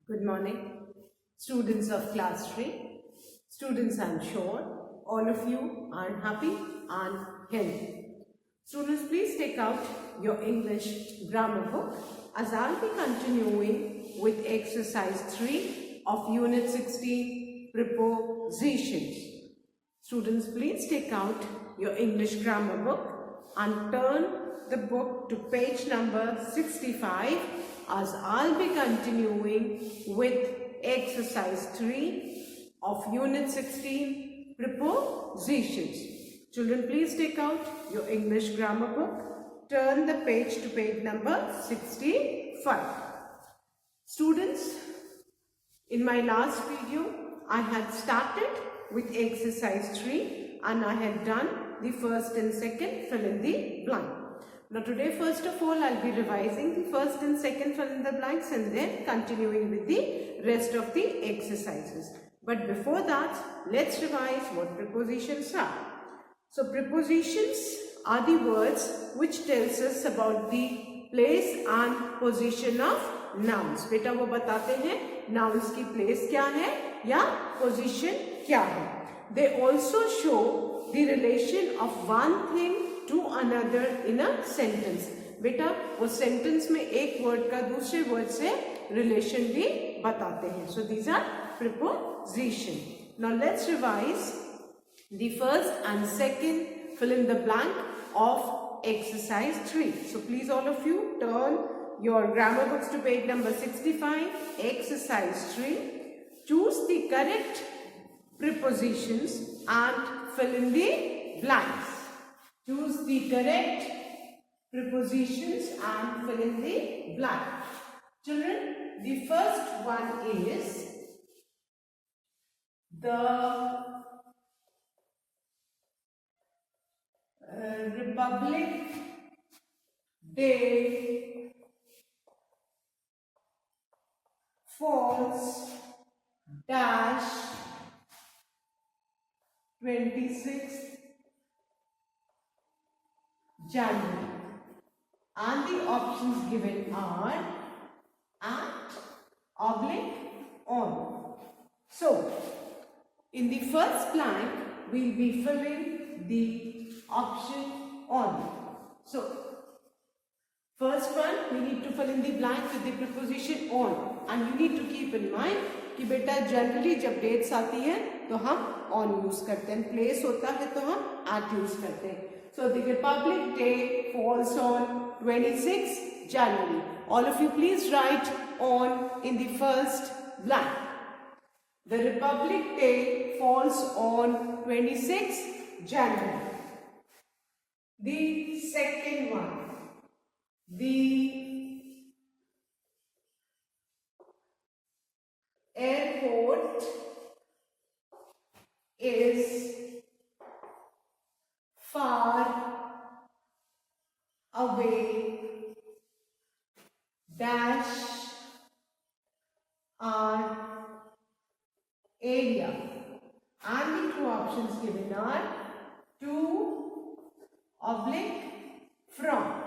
Good morning, students of class 3. Students, I'm sure all of you are happy and healthy. Students, please take out your English grammar book as I'll be continuing with exercise 3 of unit 16, prepositions. Students, please take out your English grammar book and turn the book to page number 65 as I'll be continuing with exercise 3 of unit 16, prepositions. Children, please take out your English grammar book, turn the page to page number 65. Students, in my last video, I had started with exercise 3 and I had done the first and second fill in the blank. Now today, first of all, I'll be revising the first and second fill in the blanks and then continuing with the rest of the exercises. But before that, let's revise what prepositions are. So prepositions are the words which tells us about the place and position of nouns. बेटा वो बताते हैं nouns की place क्या है या position क्या है. They also show the relation of one thing to another in a sentence. बेटा वो sentence में एक word का दूसरे word से relation भी बताते हैं. So these are preposition. Now let's revise the first and second fill in the blank of exercise 3. So please all of you turn your grammar books to page number 65, exercise 3. Choose the correct prepositions and fill in the blanks. Choose the correct prepositions and fill in the blank. Children, the first one is the Republic Day falls dash 26th January, and the options given are at, oblique, on. So in the first blank we'll be filling the option on. So first one we need to fill in the blank with the preposition on, and you need to keep in mind कि बेटा generally जब dates आती है तो हम on use करते हैं, place होता है तो हम at यूज करते हैं. So the Republic Day falls on 26 January. All of you please write on in the first blank. The Republic Day falls on 26 January. The second one, the airport is far away dash our area, and the two options given are to, oblique, from.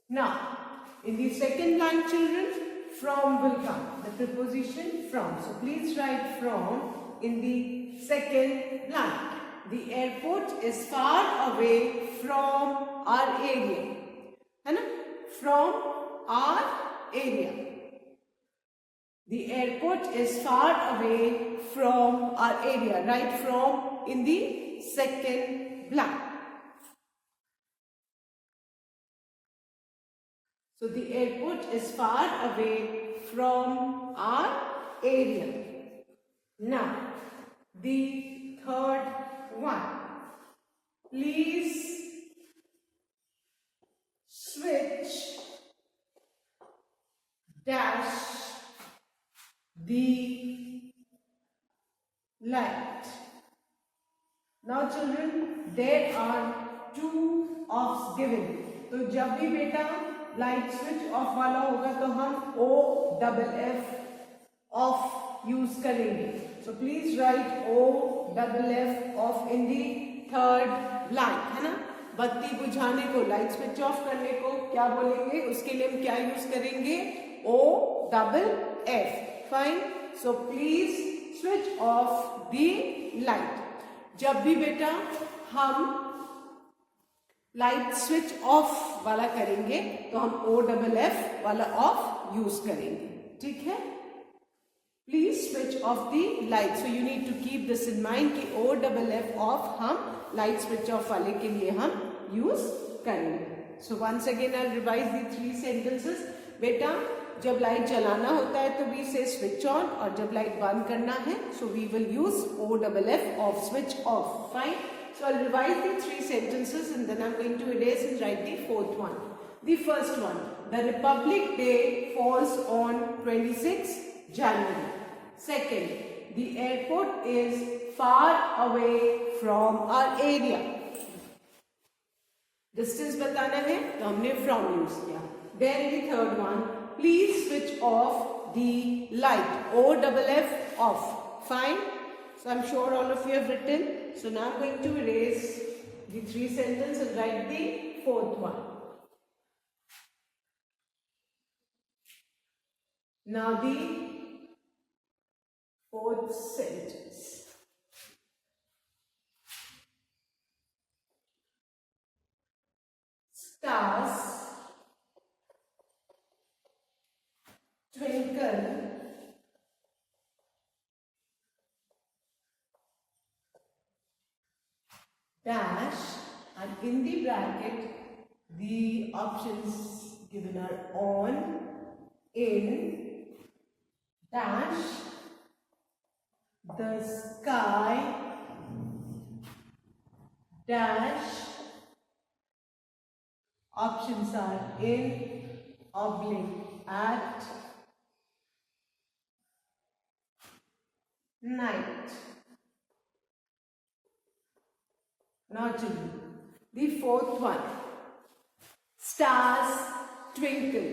Now in the second blank, children, from will come, the preposition from. So please write from in the second blank. The airport is far away from our area. है ना? From our area. The airport is far away from our area. Write from in the second blank. So the airport is far away from our area. Now the third one. Please switch dash the light. Now children, there are two offs given. तो जब भी बेटा light switch off वाला होगा तो हम OFF of use करेंगे. So please write OFF off in the third blank, है ना. बत्ती बुझाने को, लाइट स्विच ऑफ करने को क्या बोलेंगे, उसके लिए हम क्या यूज करेंगे, double F. Fine. So please switch off the light. जब भी बेटा हम लाइट स्विच ऑफ वाला करेंगे तो हम O-double-F वाला ऑफ यूज करेंगे. ठीक है. Please switch off the light. So you need to keep this in mind कि O-double-F ऑफ हम लाइट स्विच ऑफ वाले के लिए हम यूज करेंगे. So once again I revise the 3 sentences. बेटा जब लाइट जलाना होता है तो वी से स्विच ऑन, और जब लाइट बंद करना है so we will use O-double-F off, switch off. Fine. So I'll revise the 3 sentences and then I'm going to erase and write the 4th one. The first one, the Republic Day falls on 26 January. Second, the airport is far away from our area. Distance बताना है तो हमने from use किया. Then the third one, please switch off the light. O-double-F off. Fine. So I'm sure all of you have written. So now I'm going to erase the 3 sentences and write the 4th one. Now the 4th sentence. Stars twinkle dash, and in the bracket the options given are on, in, dash, the sky, dash, options are in, oblique, at, night. Now to the 4th one. Stars twinkle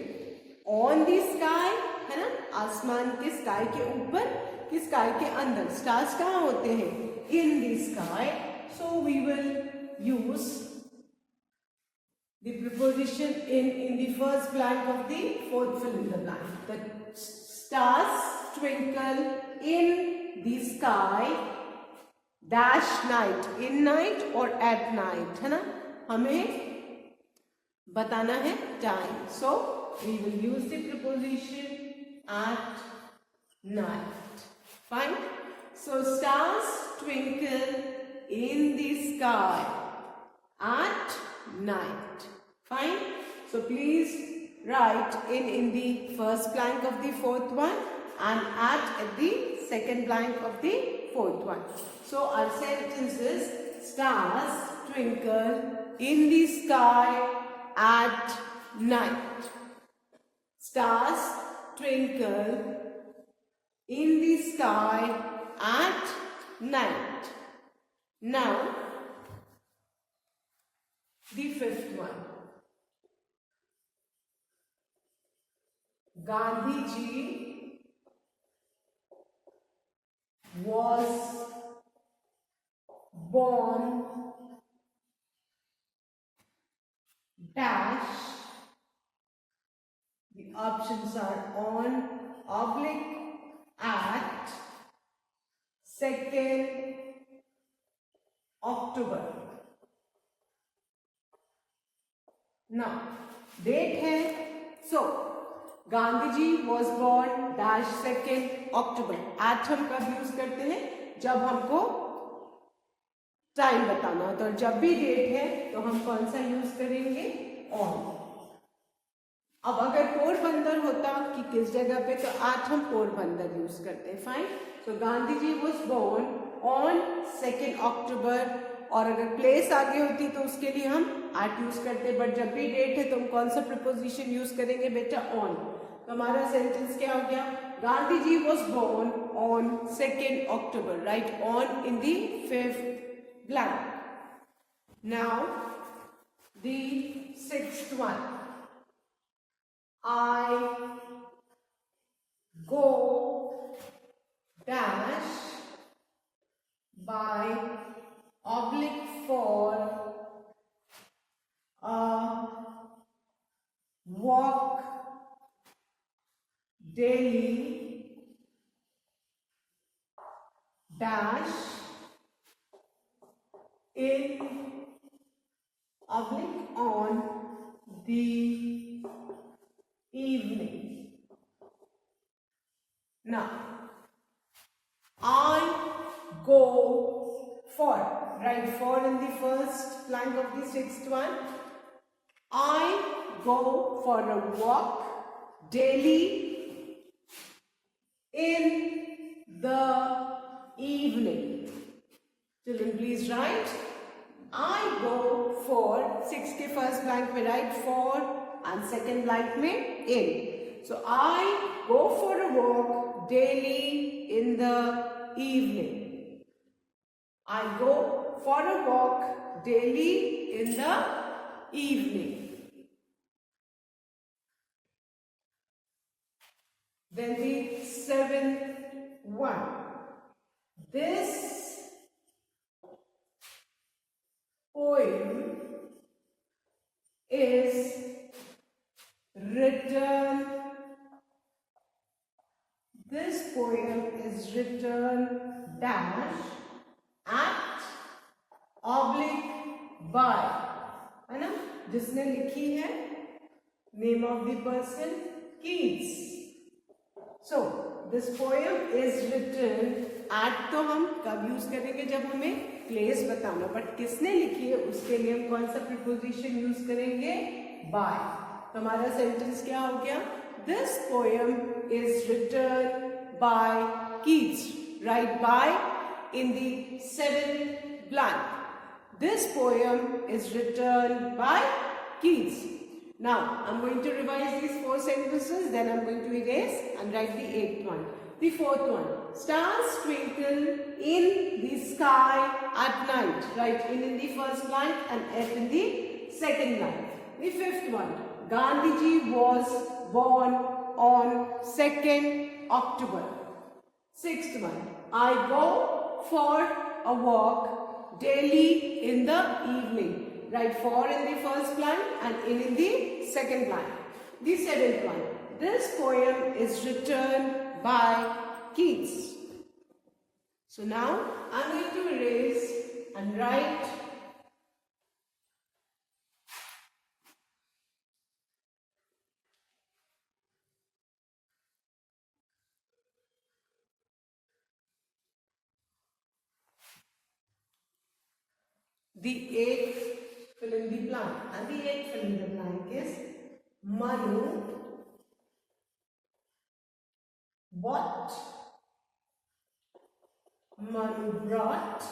on the sky, है ना, आसमान के sky के ऊपर कि sky के अंदर. Stars कहाँ होते हैं? In the sky. So we will use the preposition in the first blank of the 4th fill in the blank. The stars twinkle in the sky dash night, in night और at night, है ना. हमें बताना है time. So we will use the preposition at night. Fine. So stars twinkle in the sky at night. Fine. So please write in the first blank of the 4th one and at the second blank of the 4th one. So our sentence is stars twinkle in the sky at night. Stars twinkle in the sky at night. Now the 5th one. Gandhi ji was born dash. The options are on, oblique, at, 2nd October. Now date है. So Gandhi ji was born dash 2nd October. At हम कब use करते हैं? जब हमको time बताना हो. तो जब भी डेट है तो हम कौन सा यूज करेंगे? ऑन. अब अगर पोरबंदर होता कि किस जगह पे, तो एट हम पोरबंदर यूज करते हैं. Fine. So Gandhi ji was born on 2nd October. और अगर प्लेस आगे होती तो उसके लिए हम एट यूज करते. बट जब भी डेट है तो हम कौन सा प्रिपोजिशन यूज करेंगे बेटा? ऑन. तो हमारा सेंटेंस क्या हो गया? Gandhi ji was born on 2nd October. Write on in the 5th blank. Now the 6th one. I go dash by oblique for a walk day dash in oblique on the evening. Now, I go for, write for in the first blank of the sixth one. I go for a walk daily in the evening. Children, please write. I go for, 6 के first blank में write for and second blank में in. So I go for a walk daily in the evening. I go for a walk daily in the evening. Then the seventh one. This poem is written. This poem is written dash at oblique by, है ना, जिसने लिखी है, name of the person Keats. So this poem is written at, तो हम कब use करेंगे जब हमें प्लेस बताना, बट किसने लिखी है उसके लिए हम कौन सा प्रीपोजिशन यूज करेंगे, बाय. तो हमारा सेंटेंस क्या हो गया, this poem is written by Keats. Right by in the seventh blank. This poem is written by Keats. Now I'm going to revise these 4 sentences, then I'm going to erase and write the 8th one. The 4th one. Stars twinkle in the sky at night. Write in the first line and F in the second line. The 5th one. Gandhiji was born on 2nd October. 6th one. I go for a walk daily in the evening. Write for in the first line and in the second line. The 7th one. This poem is written by Keats. So now I am going to erase and write the 8th fill in the blank, and the 8th fill in the blank is Manu bought, Manu brought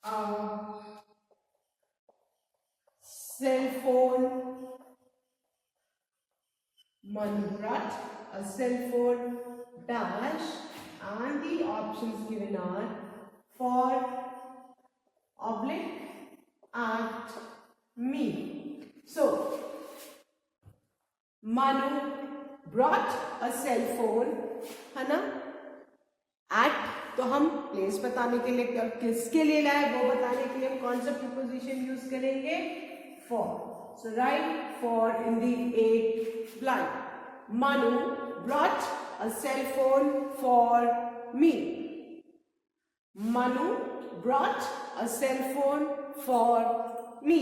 a cell phone, Manu brought a cell phone dash, and the options given are for, oblique, at, me. So Manu brought a cell phone, है ना, at, तो हम place बताने के लिए और किसके लिए लाए वो बताने के लिए हम कौन सा प्रीपोजिशन यूज करेंगे, for. So write for in the 8th blank. Manu brought a cell phone for me. Manu brought a cell phone for me.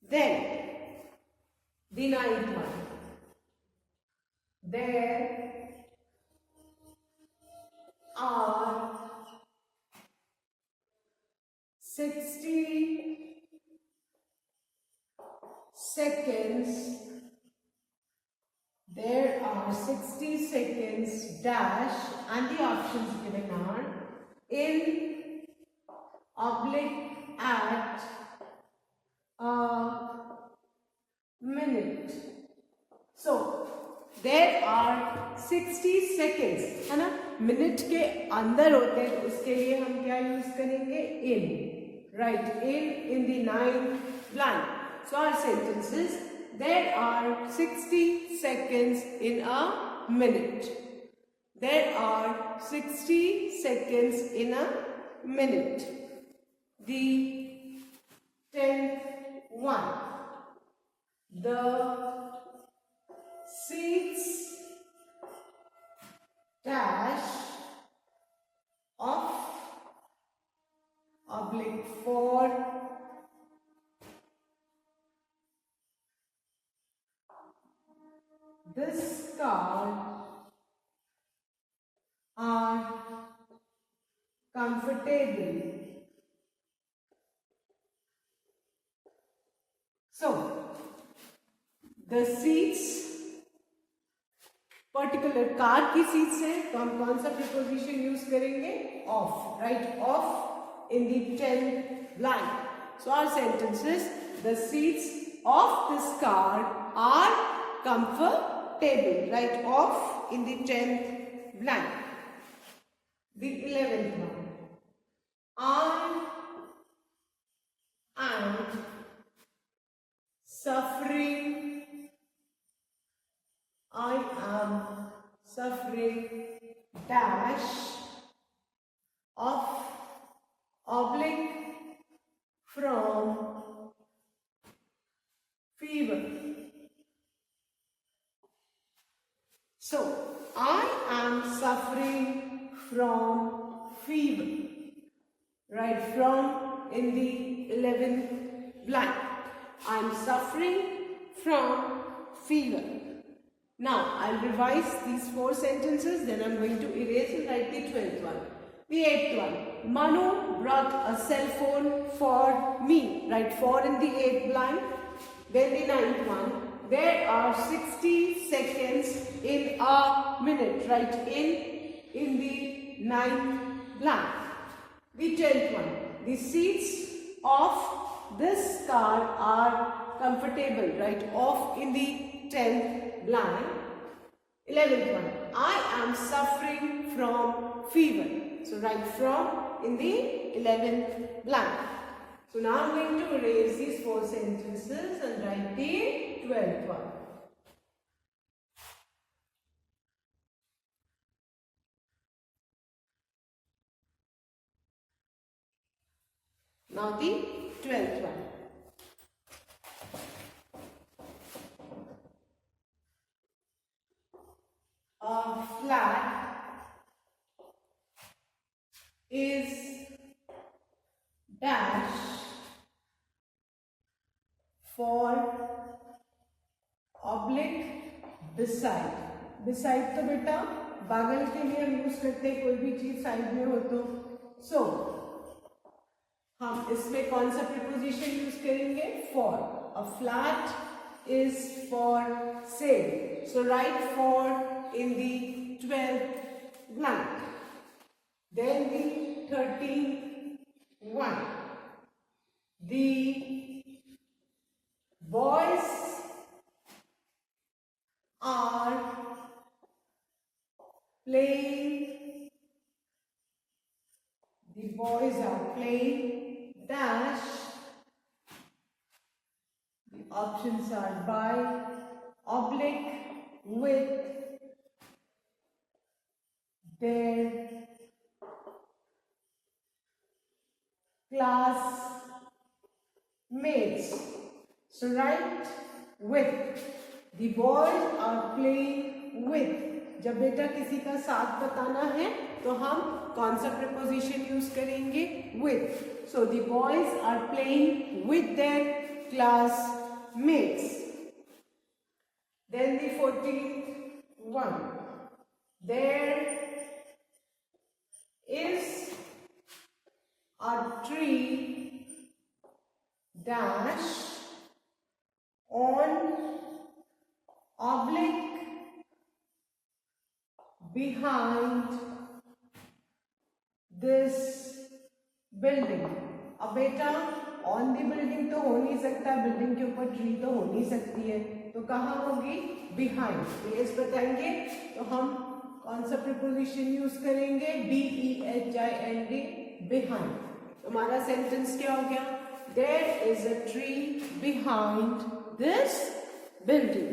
Then the 9th one. There are 60 seconds. There are 60 seconds dash, and the options given are in, oblique, at, a minute. So there are 60 seconds, है ना, minute के अंदर होते हैं, तो उसके लिए हम क्या यूज करेंगे, in. Right, in the 9th blank. So our sentences, there are 60 seconds in a minute. There are 60 seconds in a minute. The 10th one. The seats dash of oblique for this car are comfortable. So, the seats particular car की seats है तो हम कौन सा preposition use करेंगे of right of in the 10th line. So our sentence is the seats of this car are comfortable, right? Off in the 10th line. The 11th one. I am suffering. I am suffering dash of oblique from fever. So, I am suffering from fever. Right, from in the 11th line. I am suffering from fever. Now, I'll revise these 4 sentences, then I'm going to erase and write the 12th one. The 8th one. Manu brought a cell phone for me. Right, 4 in the 8th line. Then the 9th one. There are 60 seconds in a minute. Right, in the 9th line. The 10th one. The seats of this car are comfortable. Right, off in the 10th line. 11th one. I am suffering from fever. So write from in the 11th line. So now I'm going to erase these 4 sentences and write the 12th one. Now the 12th one. A flat is dash for oblique beside. Beside तो बेटा बगल के लिए हम use करते हैं कोई भी चीज साइड में हो तो. So हम इसमें कौन सा प्रीपोजिशन यूज करेंगे? For. A flat is for sale. So write for in the 12th line. Then the 13th one. The boys are playing. The boys are playing dash. The options are by oblique with their classmates. So write with. The boys are playing with. जब बेटा किसी का साथ बताना है तो हम कौन सा preposition यूज करेंगे? With. So the boys are playing with their classmates. Then the 14th one. There is a tree dash on oblique behind this building. अब बेटा ऑन दी बिल्डिंग तो हो नहीं सकता, बिल्डिंग के ऊपर ट्री तो हो नहीं सकती है, तो कहाँ होगी? बिहाइंड. प्लेस बताएंगे तो हम कौन सा प्रीपोजिशन यूज करेंगे? BEHIND. बिहाइंड. हमारा सेंटेंस क्या हो गया? There is a tree behind this building.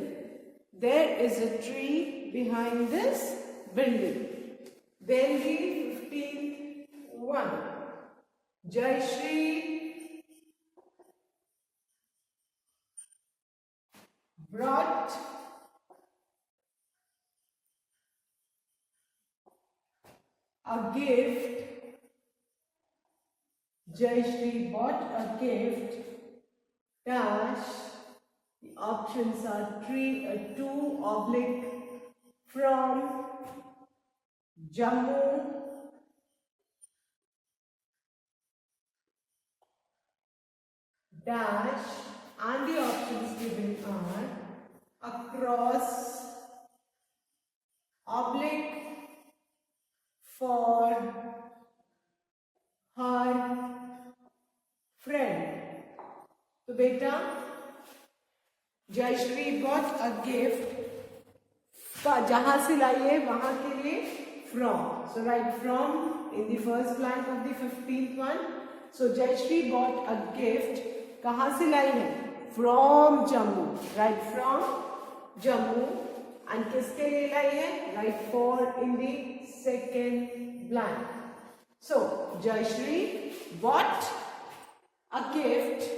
There is a tree behind this building. Then the 15th one. Jayashree brought a gift. Jayashree bought a gift. Dash. The options are 2 oblique from Jammu. Dash, and the options given are across, oblique for her friend. तो बेटा Jayashree bought a gift का जहां से लाई है वहां के लिए from. So right from in the first blank of the 15th one. So Jayashree bought a gift कहां से लाई है? From Jammu. Right from Jammu. And किसके लिए लाई है? Right for in the second blank. So Jayashree bought a gift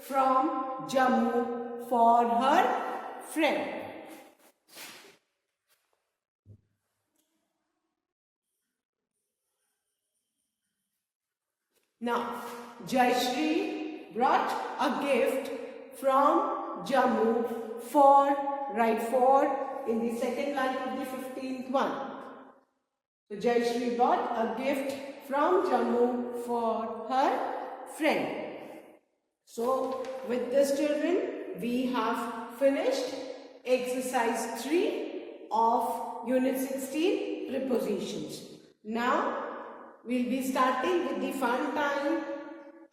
from Jammu for her friend. Now Jayashree brought a gift from Jammu for, right, for in the second line of the 15th one. So Jayashree bought a gift from Jammu for her friend. So with this children, we have finished exercise 3 of unit 16 prepositions. Now we'll be starting with the fun time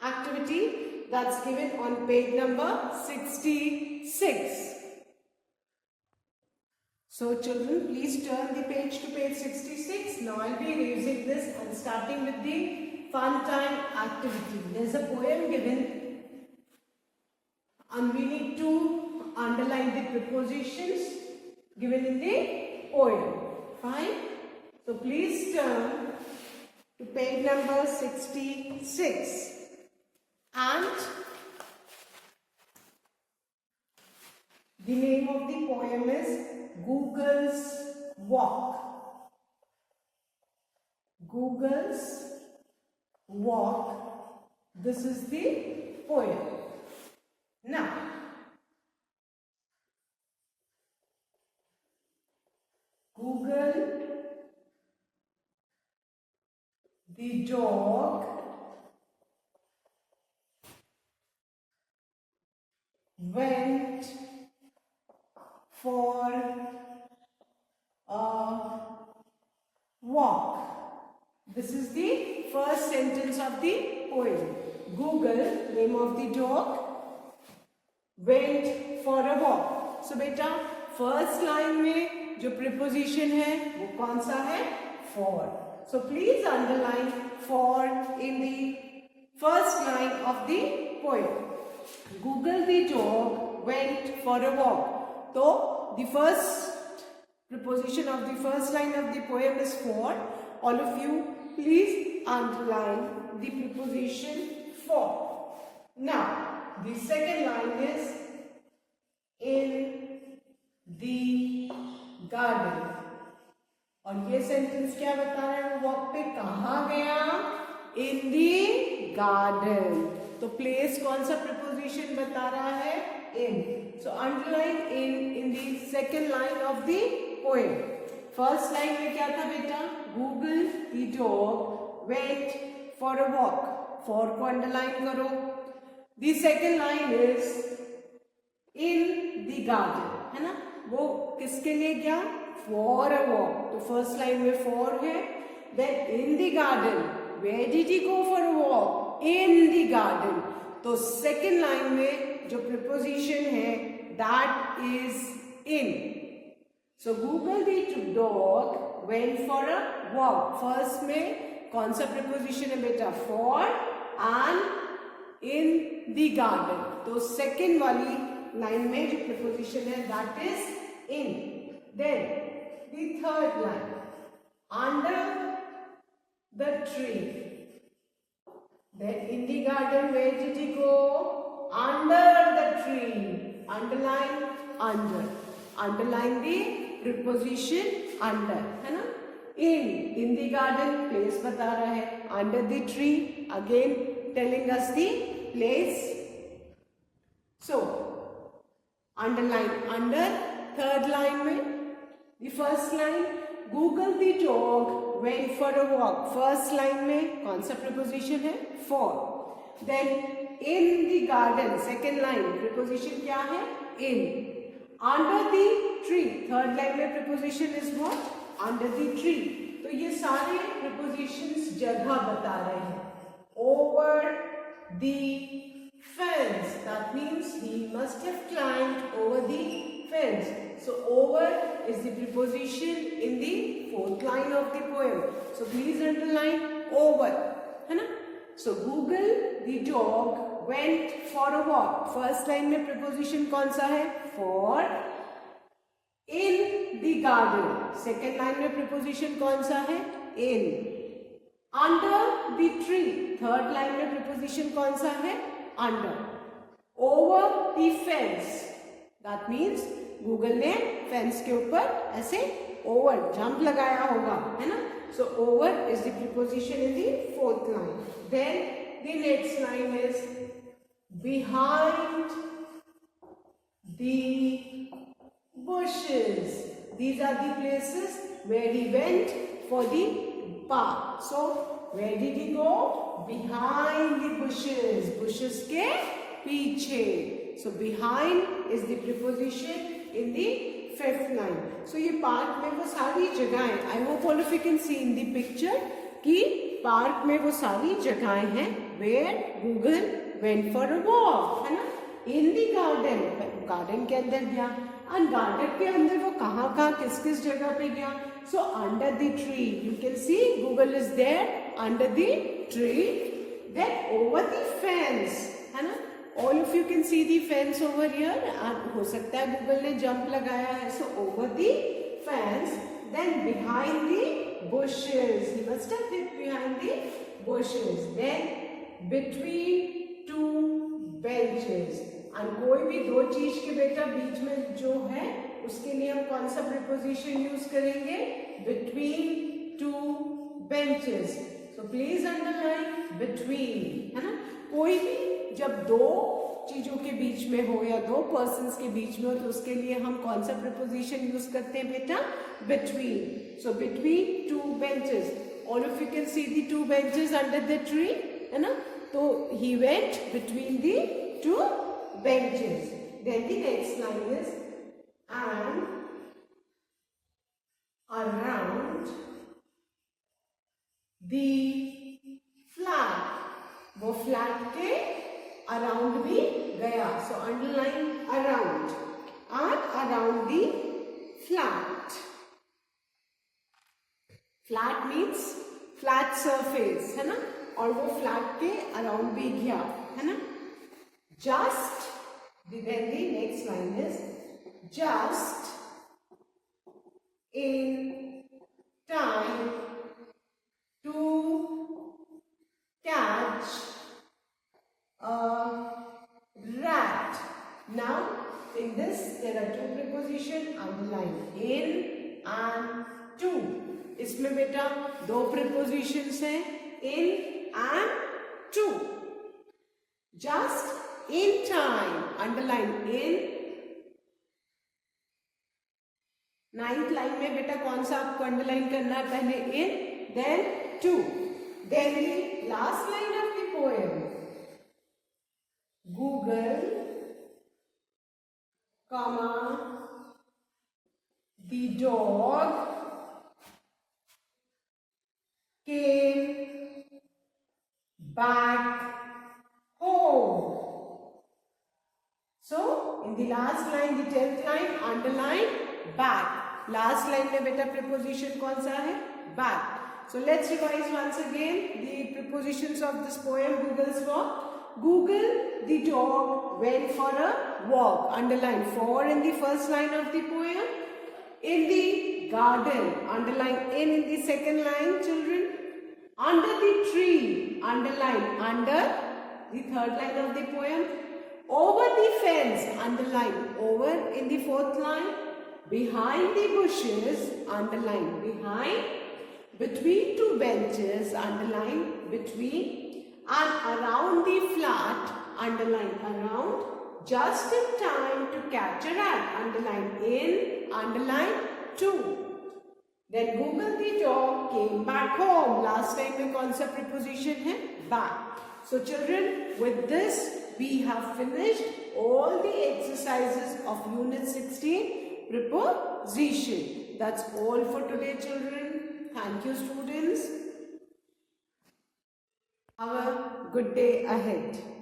activity that's given on page number 66. So children, please turn the page to page 66. Now I'll be erasing this and starting with the fun time activity. There's a poem given and we need to underline the prepositions given in the poem. Fine? So please turn to page number 66 and the name of the poem is Google's Walk. Google's Walk. This is the poem. Now, Google the dog went for a walk. This is the first sentence of the poem. Google, name of the dog, went for a walk. So बेटा first line में जो preposition है वो कौन सा है? For. So please underline for in the first line of the poem. Google the dog went for a walk. So the first preposition of the first line of the poem is for. All of you please underline the preposition for. Now the second line is in the garden. और ये sentence क्या बता रहा है? वो walk पे कहाँ गया? इन दी गार्डन. तो प्लेस कौन सा प्रिपोजिशन बता रहा है? In. So underline in the second line of the poem. First line में क्या था बेटा? Google the dog went for a walk. For को अंडरलाइन करो. The second line is in the garden, है ना? वो किसके लिए गया? For a walk. तो फर्स्ट लाइन में फॉर है. Then in the garden. Where did he go for a walk? In the garden. तो सेकेंड लाइन में जो प्रिपोजिशन है that is in. So Google the dog went for a walk. First में कौन सा preposition है बेटा? For and in the garden. तो सेकेंड वाली लाइन में जो प्रिपोजिशन है that is in. Then the third line, under the tree. Then in the garden, where did he go? Under the tree. Underline under. Underline the preposition under, है ना? in the garden, place बता रहा है. Under the tree, again telling us the place. So underline under. Third line में, the first line, Google the dog went for a walk. First line में कौन सा preposition है? For. Then in the garden, second line, preposition क्या है? In. Under the tree, third line में preposition is what? Under the tree. तो ये सारे prepositions जगह बता रहे हैं. Over the fence, that means he must have climbed over the fence. So over is the preposition in the fourth line of the poem. So please underline over, है ना? So Google the dog went for a walk. First line में preposition कौन सा है? For. In the garden. Second line में preposition कौन सा है? In. Under the tree. Third line में preposition कौन सा है? Under. Over the fence. That means Google ने फेंस के ऊपर ऐसे ओवर जंप लगाया होगा, है ना? So over is the preposition in the fourth line. Then the next line is behind the bushes. These are the places where he went for the bath. So where did he go? Behind the bushes. Bushes के पीछे. So behind is the preposition in the fifth line. So ये park में वो सारी जगहें, I hope all of you can see in the picture कि park में वो सारी जगहें हैं where Google went for a walk, है ना? In the garden, garden के अंदर गया. And garden के अंदर वो कहाँ किस जगह पे गया? So under the tree, you can see Google is there under the tree. Then over the fence, है ना? All of you can see the fence over here. And हो सकता है Google ने jump लगाया है. So over the fence, then behind the bushes. He must have hid behind the bushes. Then between two benches. And कोई भी दो चीज के बेटा बीच में जो है उसके लिए हम कौन सा preposition यूज करेंगे? Between two benches. So please underline between, है ना? कोई भी जब दो चीजों के बीच में हो या दो पर्सन्स के बीच में हो तो उसके लिए हम कौन सा preposition यूज करते हैं बेटा? Between. So between two benches. All of you can see the two benches under the tree, है ना? तो he went between the two benches. Then the next line is and around the flat. वो flat के around भी गया. So underline around and around the flat. Flat means flat surface, है ना? और वो flat के around भी गया, है ना? Just, then the next line is just in time to catch a rat. Now in this there are two prepositions underlined, in and to. इसमें बेटा दो prepositions हैं, in and to. Just in time, underline in. Ninth line में बेटा कौन सा आपको underline करना है? पहले in, then to. Then the last line of the poem. Google, comma, the dog came back home. So in the last line, the 10th line, underline back. Last line में बेटा preposition कौन सा है? Back. So let's revise once again the prepositions of this poem, Google's walk. Google the dog went for a walk. Underline for in the first line of the poem. In the garden. Underline in the second line, children. Under the tree. Underline under the third line of the poem. Over the fence. Underline over in the fourth line. Behind the bushes. Underline behind. Between two benches, underline between, and around the flat, underline around, just in time to catch a rat, underline in, underline to. Then Google the dog came back home. Last time में कौन सा preposition है? Back. So children, with this we have finished all the exercises of Unit 16 Preposition. That's all for today, children. Thank you, students. Have a good day ahead.